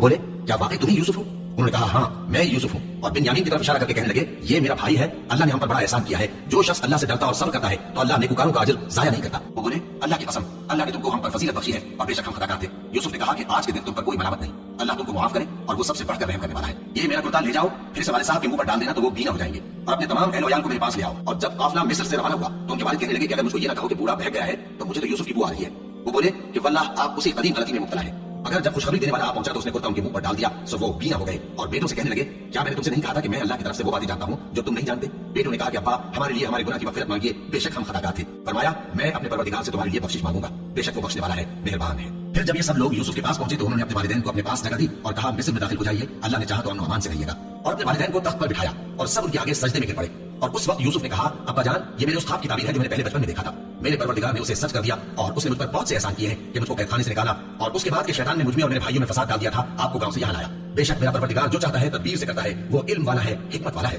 وہ بولے کیا واقعی تم ہی یوسف ہو؟ انہوں نے کہا ہاں میں یوسف ہوں، اور بنیامین کی طرف اشارہ کر کے کہنے لگے یہ میرا بھائی ہے، اللہ نے ہم پر بڑا احسان کیا ہے، جو شخص اللہ سے ڈرتا اور صبر کرتا ہے تو اللہ نیکوکاروں کا اجر ضائع نہیں کرتا۔ وہ بولے اللہ کی قسم، اللہ نے تم کو ہم پر فضیلت بخشی ہے اور بے شک ہم خطاکار تھے۔ یوسف نے کہا کہ آج کے دن تم پر کوئی ملامت نہیں، اللہ تم کو معاف کرے اور وہ سب سے بڑھ کر رحم کرنے والا ہے۔ یہ میرا کرتا لے جاؤ، پھر سے والد صاحب کے منہ پر ڈال دینا تو وہ بینا ہو جائیں گے، اور اپنے تمام اہل ویال کو میرے پاس لے آؤ۔ اور جب قافلہ مصر سے روانہ ہوا تو ان کے والد کہنے لگے کہ اگر مجھ کو یہ نہ کہو کہ بوڑھا بہک گیا ہے تو مجھے تو یوسف کی بو آ رہی ہے۔ وہ بولے کہ واللہ آپ اسی قدیم غلطی میں مبتلا ہے۔ اگر جب خوشخبری دینے والا آپ پہنچا تو اس نے کرتا ان کے منہ پر ڈال دیا، سو وہ بینا ہو گئے اور بیٹوں سے کہنے لگے کیا میں نے تم سے نہیں کہا تھا کہ میں اللہ کی طرف سے وہ باتیں جانتا ہوں جو تم نہیں جانتے؟ بیٹوں نے کہا کہ ابا ہمارے لیے ہمارے گناہ کی مغفرت مانگیے، بے شک ہم خطاکار تھے۔ فرمایا میں اپنے پروردگار سے تمہارے لیے بخشش مانگوں گا، بے شک وہ بخشنے والا ہے، مہربان ہے۔ پھر جب یہ سب لوگ یوسف کے پاس پہنچے تو انہوں نے اپنے والدین کو اپنے پاس جگہ دی اور کہا مصر میں داخل ہو جائیے، اللہ نے چاہا تو امن و امان سے رہیے گا، اور اپنے والدین کو تخت پر بٹھایا اور سب ان کے آگے سجدے میں گر پڑے۔ اور اس وقت یوسف نے کہا ابا جان یہ میرے اس خواب کی تعبیر ہے جو میں نے پہلے بچپن میں دیکھا تھا، میرے پروردگار نے اسے سچ کر دیا اور اس نے مجھ پر بہت سے احسان کیے ہیں کہ مجھ کو قید خانے سے نکالا، اور اس کے بعد کہ شیطان نے مجھ میں اور میرے بھائیوں میں فساد ڈال دیا تھا آپ کو گاؤں سے یہاں لایا۔ بے شک میرا پروردگار جو چاہتا ہے تدبیر سے کرتا ہے، وہ علم والا ہے، حکمت والا ہے۔